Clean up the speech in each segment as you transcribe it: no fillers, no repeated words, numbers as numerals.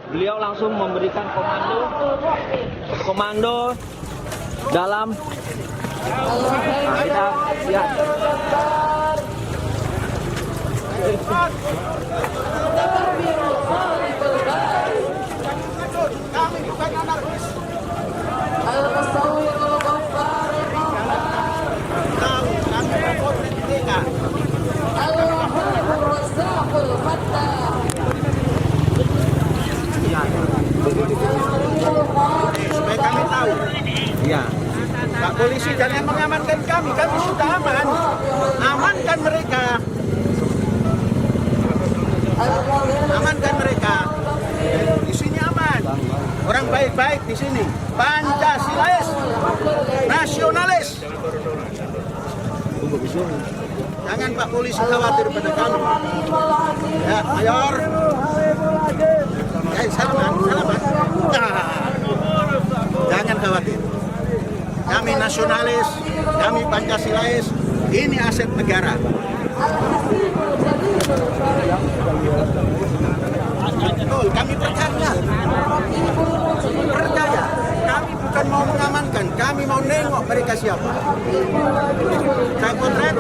beliau langsung memberikan komando dalam. Nah, kita lihat. Kami bukan anarkis. Supaya kami tahu. Ya. Pak polisi jangan mengamankan kami sudah aman. Amankan mereka. Amankan mereka. Di sini aman. Orang baik-baik di sini. Pancasilais, nasionalis. Jangan Pak polisi khawatir pada kami. Ya, Mayor. Salaman. Jangan khawatir. Kami nasionalis, kami Pancasilais, ini aset negara. Betul, kami percaya. Kami bukan mau mengamankan, kami mau nengok mereka siapa. Saya kontrak,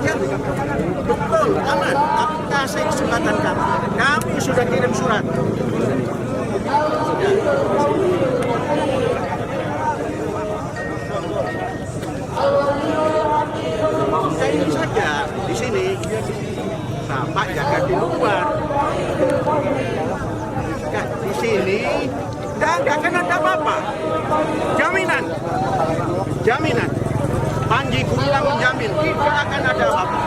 ya, betul, aman. Tapi kasih kesempatan kami. Kami sudah kirim surat. Saya ini saja di sini, Bapak jaga di luar. Di sini nggak akan ada apa-apa. Jaminan. Panji Gumilang menjamin tidak akan ada apa-apa.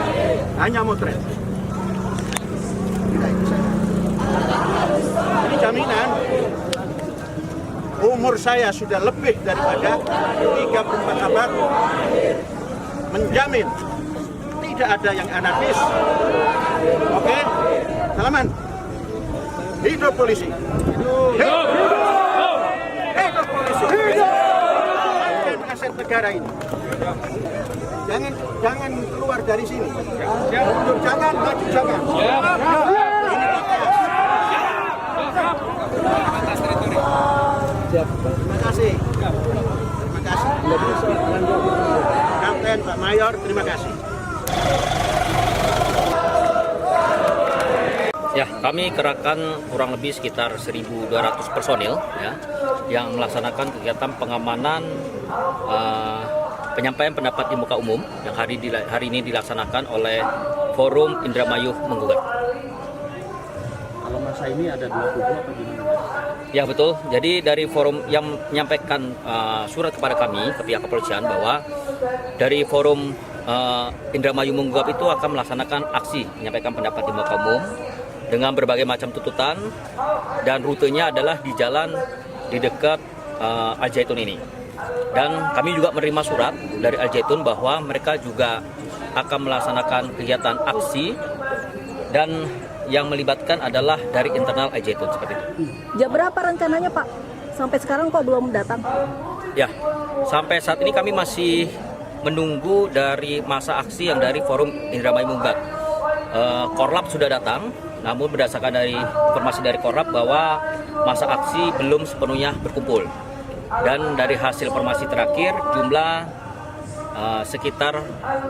Hanya motret. Ini jaminan. Umur saya sudah lebih daripada 34 abad. Menjamin tidak ada yang anarkis. Oke? Salaman. Hidup polisi. Hidup polisi. Amankan aset negara ini. Jangan keluar dari sini. Mundur jangan, maju jangan. Ini batas teritori. Terima kasih. Kapten, Pak Mayor, terima kasih. Ya, kami kerahkan kurang lebih sekitar 1.200 personil ya, yang melaksanakan kegiatan pengamanan penyampaian pendapat di muka umum yang hari ini dilaksanakan oleh Forum Indramayu Menggugat. Kalau masa ini ada 2 kubu apa gimana? Ya betul, jadi dari forum yang menyampaikan surat kepada kami ke pihak kepolisian bahwa dari Forum Indramayu Menggugat itu akan melaksanakan aksi menyampaikan pendapat di muka umum dengan berbagai macam tuntutan, dan rutenya adalah di jalan di dekat Al Zaitun ini. Dan kami juga menerima surat dari Al Zaitun bahwa mereka juga akan melaksanakan kegiatan aksi dan yang melibatkan adalah dari internal Al Zaitun seperti itu. Jam berapa rencananya Pak? Sampai sekarang kok belum datang? Ya, sampai saat ini kami masih menunggu dari masa aksi yang dari Forum Indramayu Menggugat. Korlap sudah datang, namun berdasarkan dari informasi dari Korlap bahwa masa aksi belum sepenuhnya berkumpul. Dan dari hasil informasi terakhir jumlah sekitar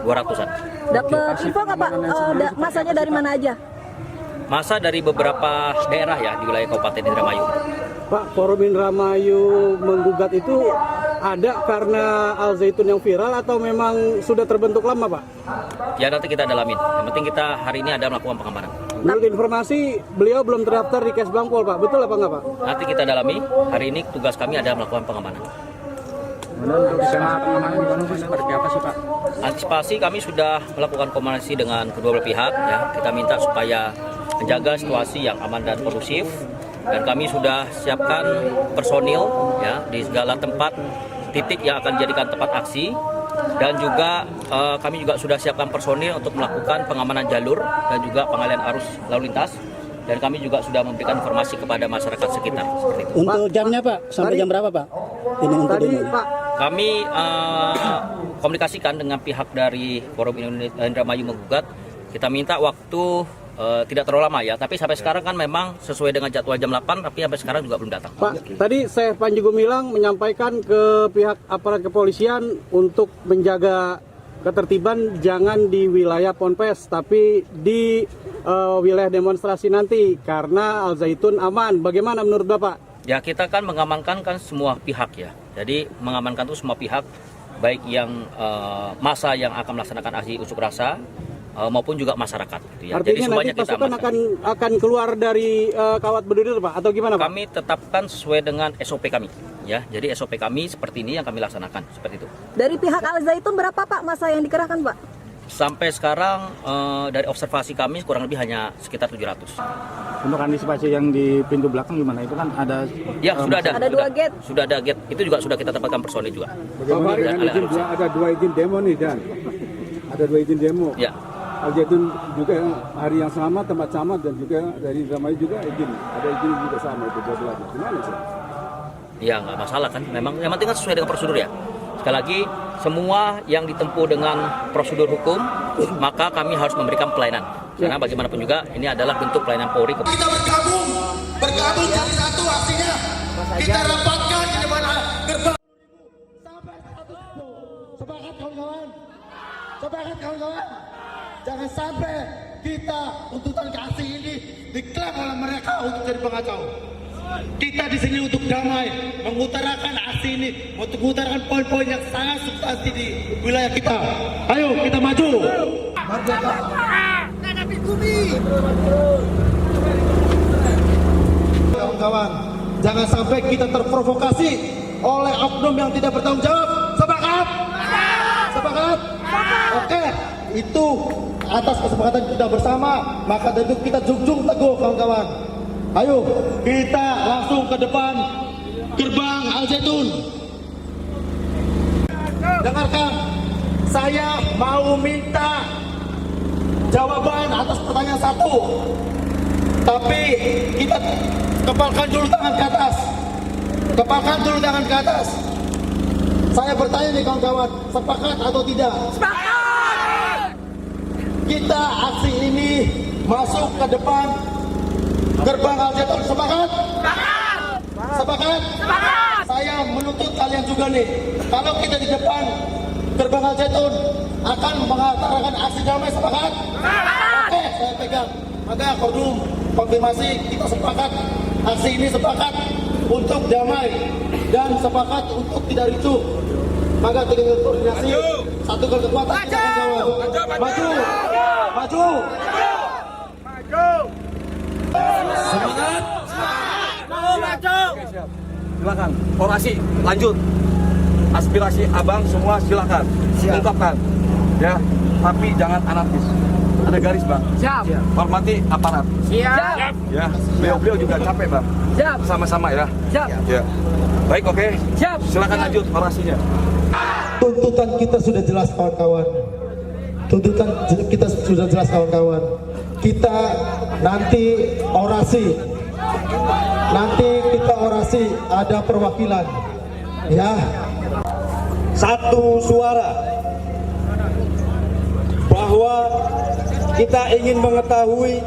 200-an. Dapat info nggak Pak? Masanya dari mana aja? Masa dari beberapa daerah ya di wilayah Kabupaten Indramayu. Pak, Forum Indramayu Menggugat itu ada karena Al Zaitun yang viral atau memang sudah terbentuk lama, Pak? Ya nanti kita dalamin. Yang penting kita hari ini ada melakukan pengamanan. Menurut informasi beliau belum terdaftar di Kesbangpol, Pak. Betul apa enggak, Pak? Nanti kita dalami. Hari ini tugas kami ada melakukan pengamanan. Seperti apa sih Pak? Antisipasi kami sudah melakukan komunikasi dengan kedua belah pihak. Ya, kita minta supaya menjaga situasi yang aman dan kondusif. Dan kami sudah siapkan personil ya di segala tempat titik yang akan dijadikan tempat aksi, dan juga kami juga sudah siapkan personil untuk melakukan pengamanan jalur dan juga pengalihan arus lalu lintas, dan kami juga sudah memberikan informasi kepada masyarakat sekitar seperti itu. Untuk jamnya Pak, sampai jam berapa Pak? Ini untuk Pak. Kami komunikasikan dengan pihak dari Forum Indramayu Menggugat. Kita minta waktu tidak terlalu lama ya. Tapi sampai sekarang kan memang sesuai dengan jadwal jam 8, tapi sampai sekarang juga belum datang. Pak, tadi saya Panji Gumilang menyampaikan ke pihak aparat kepolisian untuk menjaga ketertiban jangan di wilayah Ponpes, tapi di wilayah demonstrasi nanti karena Al Zaitun aman. Bagaimana menurut Bapak? Ya, kita kan mengamankan kan semua pihak ya. Jadi mengamankan itu semua pihak, baik yang massa yang akan melaksanakan aksi unjuk rasa maupun juga masyarakat. Gitu ya. Artinya jadi semuanya nanti kita pasukan akan keluar dari kawat berduri, Pak, atau gimana, Pak? Kami tetapkan sesuai dengan SOP kami. Ya, jadi SOP kami seperti ini yang kami laksanakan seperti itu. Dari pihak Al Zaitun berapa Pak masa yang dikerahkan, Pak? Sampai sekarang dari observasi kami kurang lebih hanya sekitar 700. Untuk antisipasi yang di pintu belakang gimana? Itu kan ada... Ya, sudah ada. Ada 2 gate. Sudah ada gate. Itu juga sudah kita tempatkan personil juga. Bapak, ada 2 izin demo nih, Dan. Ada 2 izin demo. Ya. Al Zaitun juga hari yang sama, tempat sama, dan juga dari Indramayu juga izin. Ada izin juga sama, itu 12. Gimana sih? Ya, nggak masalah kan. Memang yang penting kan sesuai dengan prosedur ya. Sekali lagi, semua yang ditempuh dengan prosedur hukum, maka kami harus memberikan pelayanan. Karena bagaimanapun juga, ini adalah bentuk pelayanan Polri. Kita bergabung jadi satu aksinya. Kita rapatkan di depan gerbang. Sampai 100.000. Sepakat kawan-kawan. Sepakat kawan-kawan. Jangan sampai kita tuntutan ke aksi ini diklaim oleh mereka untuk jadi pengacau. Kita di sini untuk damai, mengutarakan aksi ini, untuk mengutarakan poin-poin yang sangat substansi di wilayah kita. Ayo kita maju. Merdeka. Kawan-kawan, jangan sampai kita terprovokasi oleh oknum yang tidak bertanggung jawab. Sepakat? Sepakat? Oke, itu atas kesepakatan kita bersama, maka tentu kita junjung teguh kawan-kawan. Ayo kita langsung ke depan gerbang Al Zaitun. Dengarkan, saya mau minta jawaban atas pertanyaan satu. Tapi kita kepalkan dulu tangan ke atas. Kepalkan dulu tangan ke atas. Saya bertanya nih kawan-kawan, sepakat atau tidak? Sepakat! Kita aksi ini masuk ke depan gerbang Al Zaitun. Sepakat? Sepakat! Sepakat? Sepakat! Saya menuntut kalian juga nih, kalau kita di depan gerbang Al Zaitun akan mengatakan aksi damai. Sepakat? Sepakat! Oke, saya pegang. Maka Kodim konfirmasi, kita sepakat, aksi ini sepakat untuk damai dan sepakat untuk tidak ricuh. Maka kita koordinasi, satukan kekuatan kita kawan. Maju! Maju! Semangat! Mau maju! Silakan, orasi lanjut. Aspirasi abang semua silakan, ungkapkan. Ya, tapi jangan anarkis. Ada garis, Bang. Siap. Hormati aparat. Siap. Ya, beliau juga capek, Bang. Siap. Sama-sama ya. Siap. Ya. Baik, oke. Siap. Silakan lanjut orasinya. Tuntutan kita sudah jelas kawan-kawan. Tuntutan kita sudah jelas kawan-kawan. Kita nanti orasi. Nanti kita orasi, ada perwakilan. Ya. Satu suara. Bahwa kita ingin mengetahui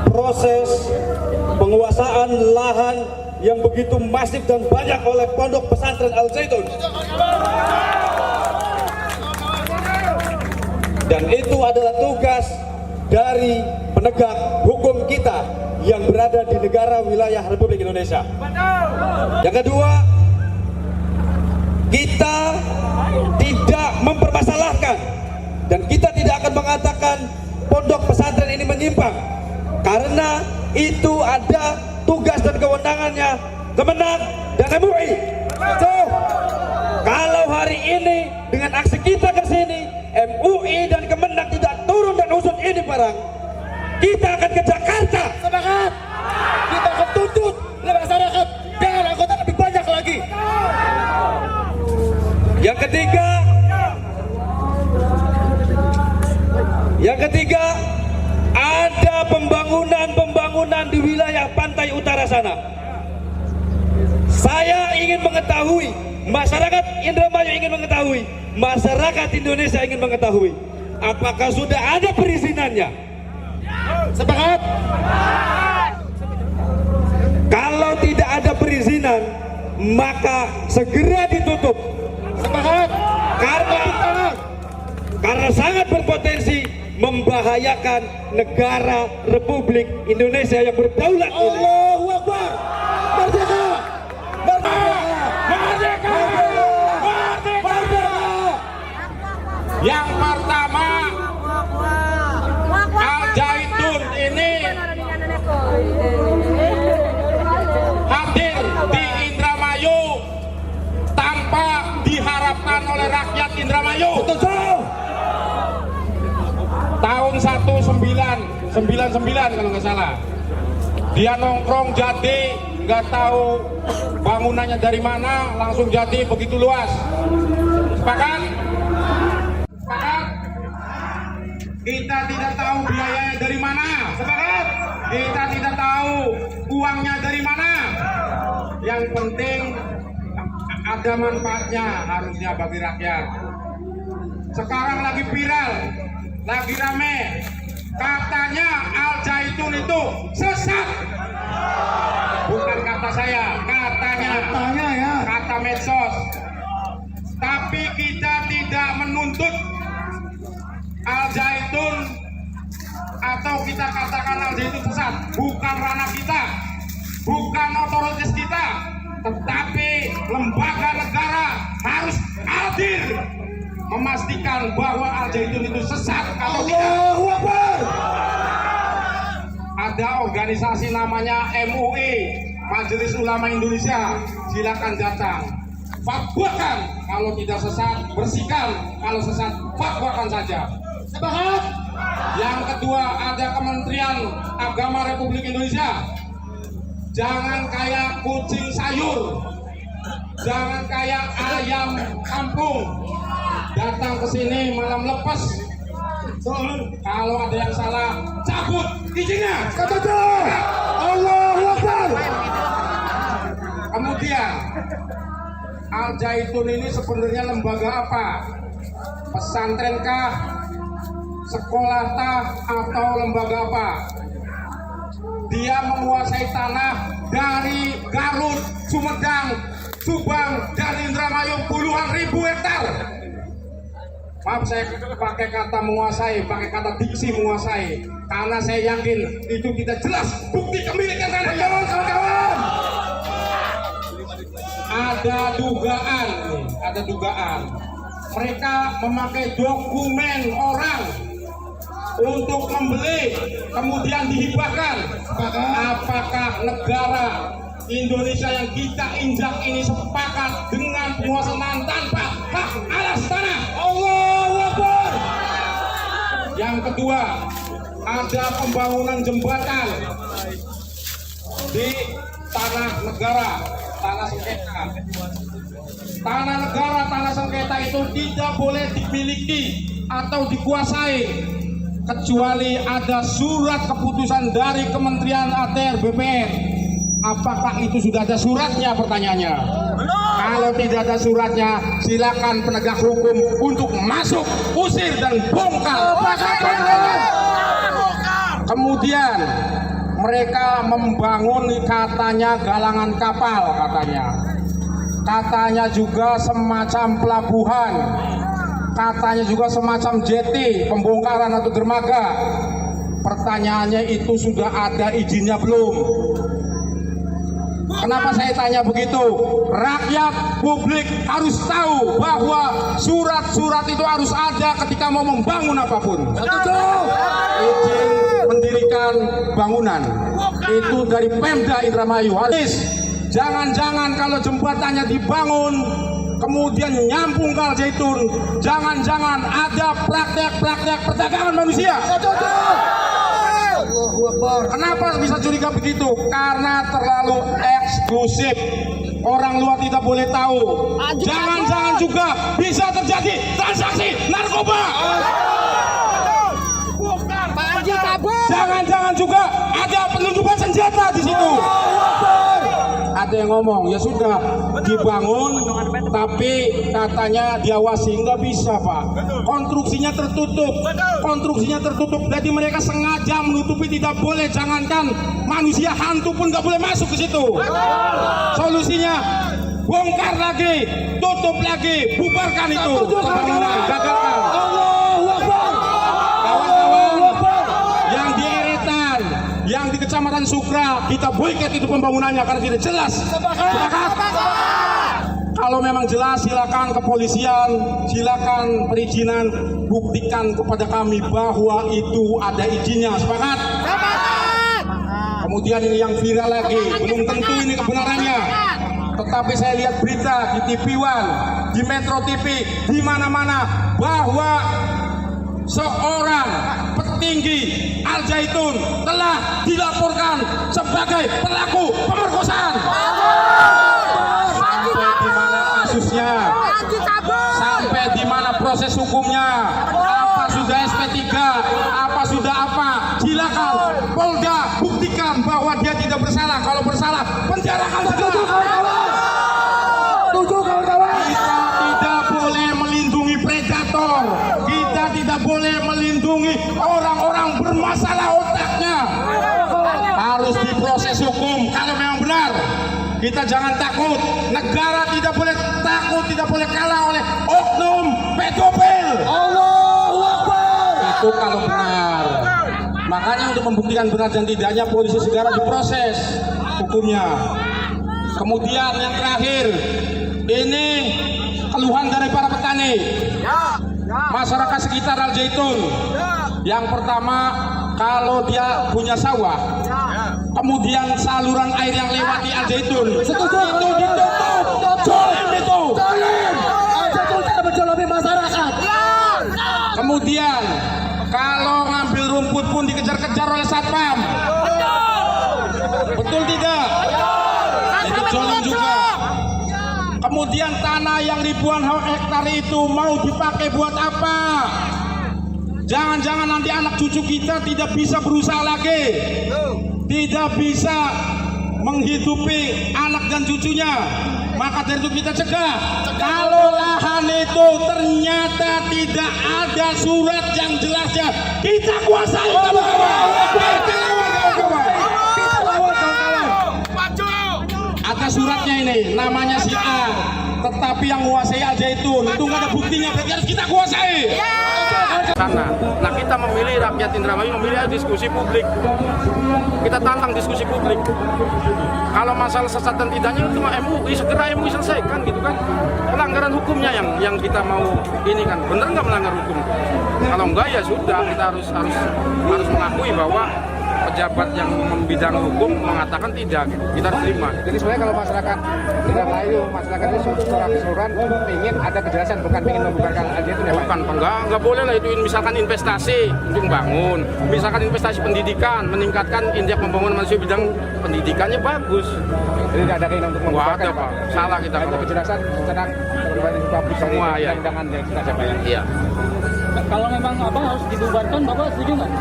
proses penguasaan lahan yang begitu masif dan banyak oleh Pondok Pesantren Al Zaitun. Dan itu adalah tugas dari penegak hukum kita yang berada di negara wilayah Republik Indonesia. Yang kedua, kita tidak mempermasalahkan dan kita tidak akan mengatakan Pondok Pesantren ini menyimpang, karena itu ada tugas dan kewenangannya Kemenang dan MUI. So, kalau hari ini dengan aksi kita ke sini, MUI dan Kemenang tidak turun dan usut ini barang, kita akan ke Jakarta. Semangat! Kita akan tuntut oleh masyarakat dengan anggota lebih banyak lagi. Yang ketiga, ada pembangunan di wilayah pantai utara sana. Saya ingin mengetahui, masyarakat Indramayu ingin mengetahui, masyarakat Indonesia ingin mengetahui, apakah sudah ada perizinannya? Sepakat? Kalau tidak ada perizinan, maka segera ditutup. Sepakat? Karena sangat berpotensi membahayakan negara Republik Indonesia yang berdaulat. Allahu Akbar. Merdeka! Merdeka! Merdeka! Yang pertama, Al Zaitun ini hadir di Indramayu tanpa diharapkan oleh rakyat Indramayu. Tahun 1999 kalau nggak salah, dia nongkrong jadi, nggak tahu bangunannya dari mana, langsung jadi begitu luas. Sepakat? Sepakat? Kita tidak tahu biayanya dari mana. Sepakat? Kita tidak tahu uangnya dari mana. Yang penting ada manfaatnya harusnya bagi rakyat. Sekarang lagi viral, lagi rame, katanya Al Zaitun itu sesat. Bukan kata saya, katanya ya, kata medsos. Tapi kita tidak menuntut Al Zaitun atau kita katakan Al Zaitun sesat. Bukan ranah kita, bukan otoritas kita, tetapi lembaga negara harus hadir memastikan bahwa Al Zaitun itu sesat atau tidak. Ada organisasi namanya MUI, Majelis Ulama Indonesia, silakan datang. Fatwakan kalau tidak sesat, bersihkan kalau sesat, fatwakan saja. Sepakat? Yang kedua, ada Kementerian Agama Republik Indonesia. Jangan kayak kucing sayur, jangan kayak ayam kampung, datang ke sini malam lepas. Kalau ada yang salah, cabut izinnya. Allahu Akbar. Kemudian Al Zaitun ini sebenarnya lembaga apa? Pesantrenkah, sekolahtah, atau lembaga apa? Dia menguasai tanah dari Garut, Sumedang, Subang, dan Indramayu puluhan ribu hektar. Maaf, saya pakai kata menguasai, pakai kata diksi menguasai, karena saya yakin itu kita jelas bukti kepemilikan tanahnya. Kawan-kawan, ada dugaan mereka memakai dokumen orang untuk membeli, kemudian dihibahkan. Apakah negara Indonesia yang kita injak ini sepakat dengan penguasaan tanpa hak atas tanah? Allahu Akbar. Yang kedua, ada pembangunan jembatan di tanah negara, tanah sengketa. Tanah negara, tanah sengketa itu tidak boleh dimiliki atau dikuasai kecuali ada surat keputusan dari Kementerian ATR BPN. Apakah itu sudah ada suratnya, pertanyaannya? Kalau tidak ada suratnya, silakan penegak hukum untuk masuk, usir, dan bongkar. Kemudian mereka membangun katanya galangan kapal, katanya juga semacam pelabuhan, katanya juga semacam jeti, pembongkaran atau dermaga. Pertanyaannya, itu sudah ada izinnya belum? Kenapa saya tanya begitu? Rakyat, publik harus tahu bahwa surat-surat itu harus ada ketika mau membangun apapun. Izin mendirikan bangunan itu dari Pemda Indramayu. Jangan-jangan kalau jembatannya dibangun kemudian nyambung ke Al Zaitun, jangan-jangan ada praktek-praktek perdagangan manusia. Kenapa bisa curiga begitu? Karena terlalu eksklusif, orang luar tidak boleh tahu. Jangan-jangan juga bisa terjadi transaksi narkoba. Jangan-jangan juga ada penunjukan senjata di situ. Ada saya ngomong, ya sudah dibangun, tapi katanya diawasi. Nggak bisa, Pak. Konstruksinya tertutup. Jadi mereka sengaja menutupi, tidak boleh. Jangankan manusia, hantu pun nggak boleh masuk ke situ. Solusinya bongkar lagi, tutup lagi, bubarkan itu. Gagalkan. Yang di Eretan, yang di Kecamatan Sukra, kita boikot itu pembangunannya karena tidak jelas. Sepakat? Kalau memang jelas, silakan kepolisian, silakan perizinan, buktikan kepada kami bahwa itu ada izinnya. Sepakat? Kemudian ini yang viral lagi, belum tentu ini kebenarannya. Tetapi saya lihat berita di TV One, di Metro TV, di mana-mana bahwa seorang petinggi Al Zaitun telah dilaporkan sebagai pelaku pemerkosaan. Sampai di mana kasusnya? Sampai di mana proses hukumnya? Apa sudah SP3? Apa sudah apa? Silakan Polda buktikan bahwa dia tidak bersalah. Kalau bersalah, penjarakan saja. Kita tidak boleh melindungi predator. Kita tidak boleh melindungi orang-orang bermasalah otaknya. Harus diproses hukum kalau memang benar. Kita jangan takut. Negara tidak boleh takut, tidak boleh kalah oleh oknum pedofil. Allahu Akbar. Itu kalau benar. Makanya untuk membuktikan benar dan tidaknya, polisi segera diproses hukumnya. Kemudian yang terakhir, ini keluhan dari para petani, masyarakat sekitar Al Zaitun. Yang pertama, kalau dia punya sawah, kemudian saluran air yang lewati Al Zaitun itu ditutup, jolim itu. Al Zaitun tidak menjolomi masyarakat. Kemudian kalau ngambil rumput pun dikejar-kejar oleh satpam. Betul tidak? Itu jolim juga. Kemudian tanah yang ribuan hektar itu mau dipakai buat apa? Jangan-jangan nanti anak cucu kita tidak bisa berusaha lagi, tidak bisa menghidupi anak dan cucunya. Maka dari itu kita cegah. Kalau lahan itu ternyata tidak ada surat yang jelasnya, kita kuasai. Ada suratnya ini, namanya si A, tetapi yang menguasai Al Zaitun itu nggak ada buktinya, berarti harus kita kuasai. Sana. Nah, kita memilih rakyat Indramayu, memilih diskusi publik. Kita tantang diskusi publik. Kalau masalah sesat dan tidaknya itu MUI, segera MUI selesaikan gitu kan. Pelanggaran hukumnya yang kita mau ini kan, bener nggak melanggar hukum? Kalau enggak ya sudah, kita harus mengakui bahwa pejabat yang membidang hukum mengatakan tidak, kita harus terima. Jadi sebenarnya kalau masyarakat Indramayu, masyarakat ini secara keseluruhan ingin ada kejelasan, bukan ingin membubarkan Al Zaitun ya Pak? Bukan, enggak boleh lah itu. Misalkan investasi untuk bangun, misalkan investasi pendidikan, meningkatkan indeks pembangunan manusia bidang pendidikannya bagus. Jadi tidak ada keinginan untuk membubarkan Pak. Salah kita. Ada kejelasan tentang perubahan publik dari semua ya. Undangan yang kita capai. Iya. Kalau memang Abang harus dibubarkan, Bapak setuju nggak?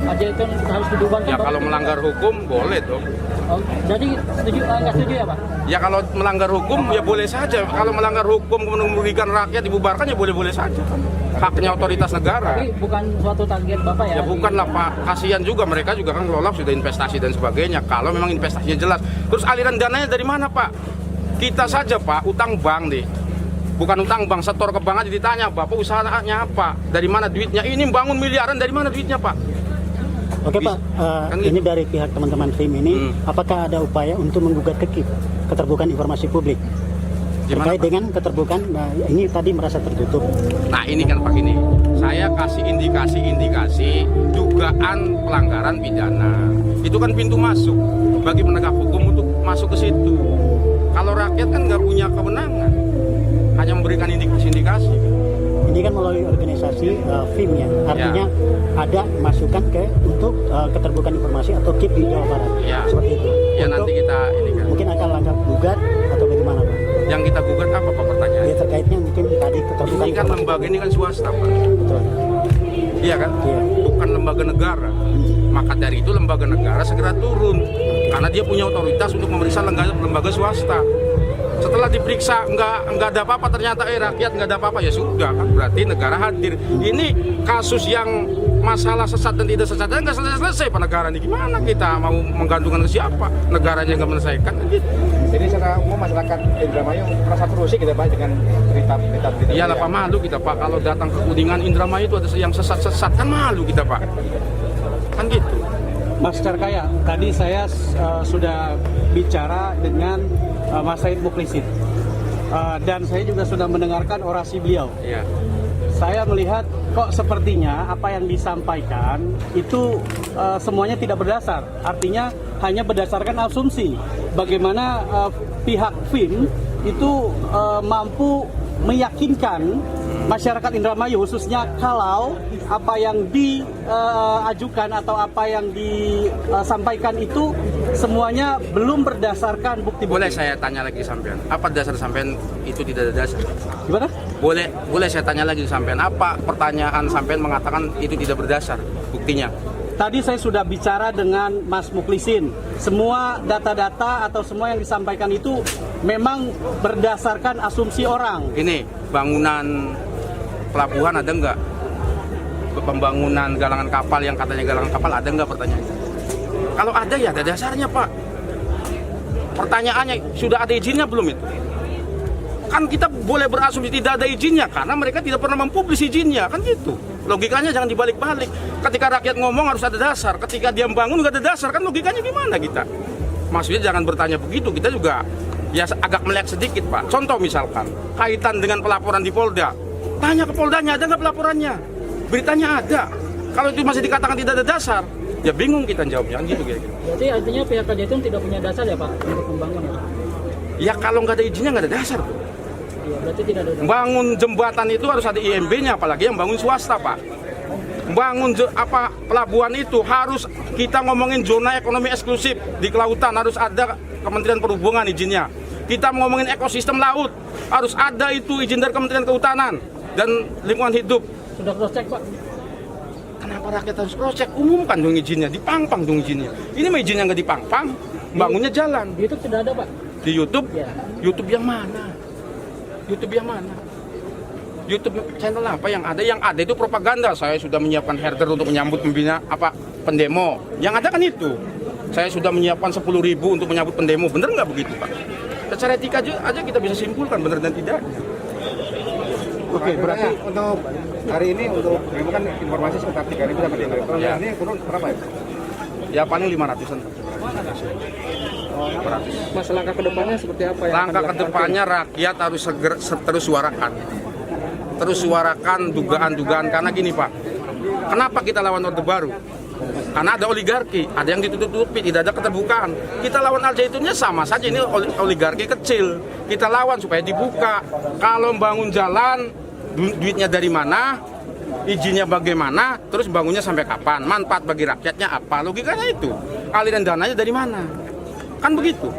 Al Zaitun harus dibubarkan? Ya kalau melanggar hukum boleh dong. Oh, jadi setuju, nggak setuju ya Pak? Ya kalau melanggar hukum ya boleh saja. Kalau melanggar hukum kemudian merugikan rakyat dibubarkan ya boleh-boleh saja. Haknya otoritas negara. Tapi bukan suatu target Bapak ya? Ya bukanlah Pak, kasihan juga mereka juga kan kelola sudah investasi dan sebagainya. Kalau memang investasinya jelas. Terus aliran dananya dari mana Pak? Kita saja Pak, utang bank deh. Bukan utang bank, setor ke bank aja ditanya, Bapak usahanya apa? Dari mana duitnya? Ini bangun miliaran, dari mana duitnya Pak? Oke Pak, kan ini gitu. dari pihak teman-teman FIM ini, apakah ada upaya untuk menggugat ke KIP, keterbukaan informasi publik? Gimana, terkait Pak? dengan keterbukaan, ini tadi merasa tertutup. Nah ini kan Pak ini, saya kasih indikasi dugaan pelanggaran pidana. Itu kan pintu masuk bagi penegak hukum untuk masuk ke situ. Kalau rakyat kan nggak punya kewenangan, hanya memberikan indikasi. Ini kan melalui organisasi FIM ya, artinya ada masukan untuk keterbukaan informasi atau KIP di Jawa Barat, seperti itu. Ya nanti kita ini kan. Mungkin akan langkah gugat atau bagaimana Pak? Yang kita gugat apa Pak pertanyaannya? Ya terkaitnya mungkin tadi keterbukaan. Ini kan lembaga ini kan swasta Pak. Betul. Iya kan? Iya. Bukan bukan lembaga negara. Maka dari itu lembaga negara segera turun karena dia punya otoritas untuk memeriksa lembaga swasta. Setelah diperiksa nggak ada apa-apa, ternyata rakyat nggak ada apa-apa, ya sudah kan, berarti negara hadir. Ini kasus yang masalah sesat dan tidak sesat nggak selesai Pak negara ini. Gimana kita mau menggantungkan ke siapa? Negaranya nggak menyelesaikan gitu. Jadi secara umum masyarakat Indramayu merasa terusik gitu Pak dengan berita. Iyalah Pak, malu kita Pak kalau datang ke Kuningan Indramayu itu ada yang sesat-sesat, kan malu kita Pak. Kan gitu. Mas Carkaya, tadi saya sudah bicara dengan Mas Said Mukhlisin dan saya juga sudah mendengarkan orasi beliau. Iya. Saya melihat kok sepertinya apa yang disampaikan itu semuanya tidak berdasar. Artinya hanya berdasarkan asumsi. Bagaimana pihak FIM itu mampu meyakinkan masyarakat Indramayu, khususnya kalau apa yang diajukan atau apa yang disampaikan itu semuanya belum berdasarkan bukti-bukti. Boleh saya tanya lagi sampean, apa dasar sampean itu tidak ada dasar? Gimana? Boleh saya tanya lagi sampean, apa pertanyaan sampean mengatakan itu tidak berdasar buktinya? Tadi saya sudah bicara dengan Mas Mukhlisin. Semua data-data atau semua yang disampaikan itu memang berdasarkan asumsi orang. Ini bangunan pelabuhan ada nggak? Pembangunan galangan kapal yang katanya galangan kapal ada nggak pertanyaannya? Kalau ada ya ada dasarnya Pak. Pertanyaannya sudah ada izinnya belum itu? Kan kita boleh berasumsi tidak ada izinnya karena mereka tidak pernah mempublis izinnya, kan gitu. Logikanya jangan dibalik-balik. Ketika rakyat ngomong harus ada dasar, ketika dia membangun nggak ada dasar, kan logikanya gimana kita? Maksudnya jangan bertanya begitu, kita juga ya agak melek sedikit Pak. Contoh misalkan, kaitan dengan pelaporan di Polda. Tanya ke Poldanya, ada nggak pelaporannya? Beritanya ada. Kalau itu masih dikatakan tidak ada dasar, ya bingung kita jawabnya, kan gitu kira-kira. Berarti artinya pihak Al-Zaitun tidak punya dasar ya Pak untuk membangun ya Pak? Ya kalau nggak ada izinnya nggak ada dasar. Iya, berarti tidak ada dasar. Bangun jembatan itu harus ada IMB-nya, apalagi yang bangun swasta Pak. Bangun pelabuhan itu harus kita ngomongin zona ekonomi eksklusif di kelautan, harus ada Kementerian Perhubungan izinnya. Kita ngomongin ekosistem laut, harus ada itu izin dari Kementerian Kehutanan dan Lingkungan Hidup. Sudah cross-check Pak? Kenapa rakyat harus cross-check? Umumkan dong izinnya, dipangpang dong izinnya. Ini mah izinnya nggak dipangpang, bangunnya jalan. Di YouTube sudah ada Pak? Di YouTube? Ya. YouTube yang mana? YouTube yang mana? YouTube channel apa yang ada? Yang ada itu propaganda. Saya sudah menyiapkan herder untuk menyambut pendemo. Yang ada kan itu. Saya sudah menyiapkan 10.000 untuk menyambut pendemo. Bener nggak begitu Pak? Secara etika aja kita bisa simpulkan benar dan tidak. Oke, berarti untuk hari ini untuk demo kan informasi sekitar 3.000 sampai 5.000. Ya. Ini turun berapa ya? Ya paling 500-an. Mas, langkah kedepannya seperti apa ya? Langkah kedepannya rakyat harus terus suarakan. Terus suarakan dugaan-dugaan, karena gini Pak. Kenapa kita lawan Orde Baru? Karena ada oligarki, ada yang ditutup-tutupi, tidak ada keterbukaan. Kita lawan Al-Zaitunnya sama saja, ini oligarki kecil. Kita lawan supaya dibuka. Kalau bangun jalan, duitnya dari mana, izinnya bagaimana, terus bangunnya sampai kapan, manfaat bagi rakyatnya apa, logikanya itu. Aliran dananya dari mana? Kan begitu.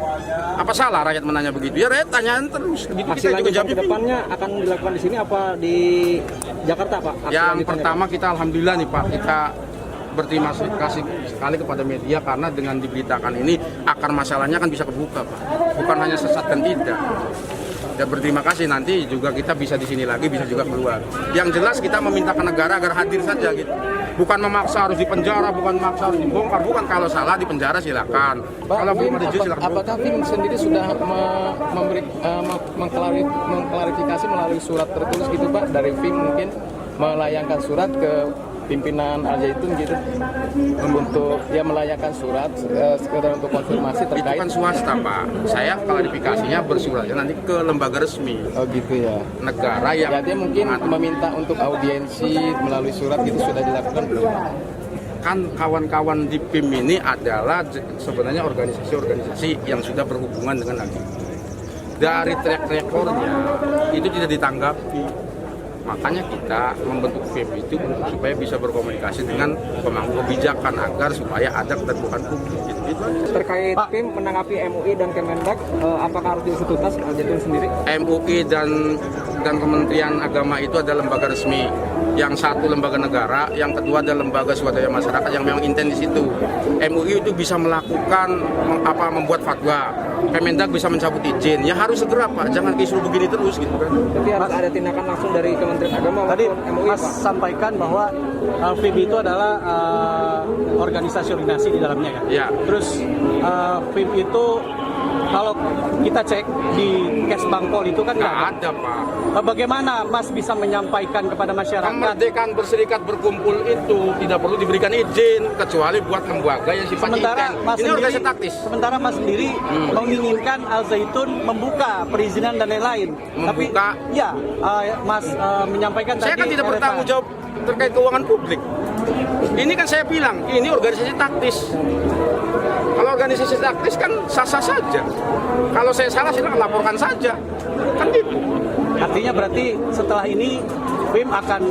Apa salah rakyat menanya begitu? Ya rakyat tanyaan terus. Begitu Hasil kita juga jawab. kedepannya akan dilakukan di sini apa di Jakarta Pak? Yang pertama kita alhamdulillah nih Pak, kita berterima kasih sekali kepada media karena dengan diberitakan ini akar masalahnya kan bisa kebuka Pak. Bukan hanya sesat dan tidak. Ya berterima kasih, nanti juga kita bisa di sini lagi, bisa juga keluar. Yang jelas kita meminta ke negara agar hadir saja gitu. Bukan memaksa harus dipenjara, bukan memaksa harus dibongkar, bukan. Kalau salah dipenjara silakan. Kalau belum ada izin silakan. Apakah FIM sendiri sudah mengklarifikasi melalui surat tertulis gitu Pak dari FIM mungkin melayangkan surat ke pimpinan Al-Zaitun gitu untuk ya melayangkan surat sekedar untuk konfirmasi terkait. Itu kan swasta Pak. Saya klarifikasinya bersuratnya nanti ke lembaga resmi. Oh gitu ya. Negara yang jadi mungkin meminta untuk audiensi melalui surat gitu sudah dilakukan belum? Kan kawan-kawan di PIM ini adalah sebenarnya organisasi-organisasi yang sudah berhubungan dengan Al-Zaitun. Dari track recordnya itu tidak ditanggapi. Makanya kita membentuk FIM itu supaya bisa berkomunikasi dengan pemangku kebijakan agar supaya ada keterbukaan publik. Gitu. Terkait FIM menanggapi MUI dan Kemendak, apakah harus diusut tuntas Al-Zaitun sendiri? MUI dan dan Kementerian Agama itu adalah lembaga resmi. Yang satu lembaga negara, yang kedua adalah lembaga swadaya masyarakat yang memang intens di situ. MUI itu bisa melakukan membuat fatwa. Kemendag bisa mencabut izin. Ya harus segera Pak, jangan kisruh begini terus gitu kan. Tapi harus ada tindakan langsung dari Kementerian Agama Tadi maupun MUI, Mas Pak. sampaikan bahwa FIM itu adalah organisasi di dalamnya kan? Ya. Terus FIM itu kalau kita cek di Kesbangpol itu kan nggak Nggak ada Pak. Bagaimana Mas bisa menyampaikan kepada masyarakat? Kemerdekaan berserikat berkumpul itu tidak perlu diberikan izin kecuali buat lembaga yang sifatnya Sementara intens. Mas Ini sendiri, organisasi taktis. sementara Mas sendiri menginginkan Al Zaitun membuka perizinan dan lain-lain. Membuka. Tapi ya Mas menyampaikan Saya tadi kan tidak RFA. bertanggung jawab terkait keuangan publik. Ini kan saya bilang, ini organisasi taktis. Kalau organisasi taktis kan sah-sah saja. Kalau saya salah silakan laporkan saja. Kan gitu. Artinya berarti setelah ini FIM akan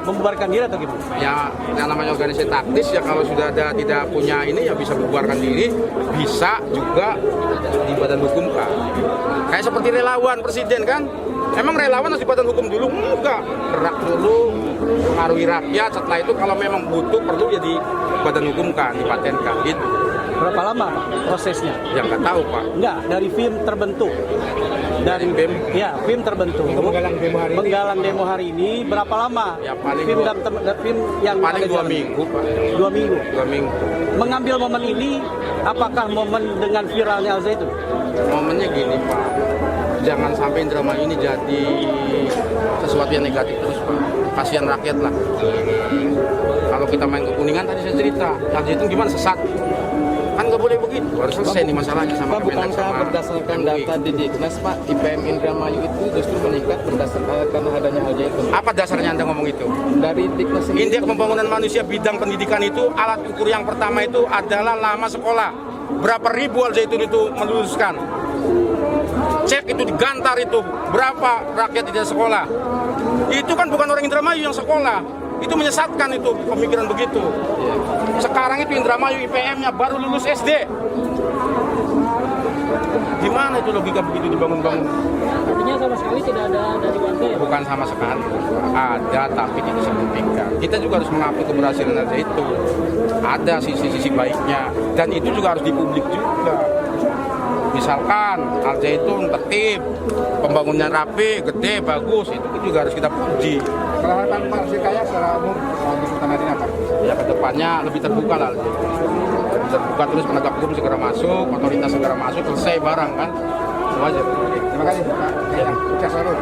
membubarkan diri atau gimana? Ya, yang namanya organisasi taktis ya kalau sudah ada tidak punya ini ya bisa membubarkan diri, bisa juga di badan hukum kan. Kayak seperti relawan presiden kan. Emang relawan harus di badan hukum dulu? Enggak. Gerak dulu, pengaruhi rakyat. Setelah itu kalau memang butuh perlu ya di badan hukum kan, dipatenkan gitu. Berapa lama prosesnya? Ya nggak tahu Pak. Enggak, dari FIM terbentuk. Dari FIM? Ya, FIM terbentuk. Menggalang demo hari ini berapa lama? Ya, paling FIM dua- FIM yang Paling ada 2 jalan? minggu Pak. 2 minggu. 2 minggu. Mengambil momen ini, apakah momen dengan viralnya Al Zaitun? Momennya gini Pak, jangan sampai Indramayu ini jadi sesuatu yang negatif terus Pak. Kasihan rakyat lah. Kalau kita main ke Kuningan tadi saya cerita, Al Zaitun gimana sesat? Kan nggak boleh begitu, harus selesai nih masalahnya sama Pak, Kemendag bukankah sama berdasarkan MUI. data di Diknas, Pak, IPM Indramayu itu justru meningkat berdasarkan karena adanya Al Zaitun? Apa dasarnya Anda ngomong itu? Dari Diknas sendiri. Indeks pembangunan manusia bidang pendidikan itu alat ukur yang pertama itu adalah lama sekolah. Berapa ribu Al Zaitun itu meluluskan? Cek itu digantar itu berapa rakyat tidak sekolah. Itu kan bukan orang Indramayu yang sekolah. Itu menyesatkan itu pemikiran begitu. Sekarang itu Indramayu IPM-nya baru lulus SD. Gimana itu logika begitu dibangun-bangun? Artinya sama sekali tidak ada dari warga ya? Bukan sama sekali. Ada tapi tidak signifikan. Kita juga harus mengakui keberhasilan Al Zaitun. Ada sisi-sisi baiknya dan itu juga harus dipublik juga. Misalkan Al Zaitun tertib, pembangunannya rapi, gede, bagus, itu juga harus kita puji. Kalau harapan Pak Sikaya secara umum untuk pertandingan ini apa? Ya kedepannya lebih terbuka lah. Lebih terbuka terus penegak hukum segera masuk, otoritas segera masuk, selesai barang kan. Itu aja. Terima kasih Pak. Sukses selalu.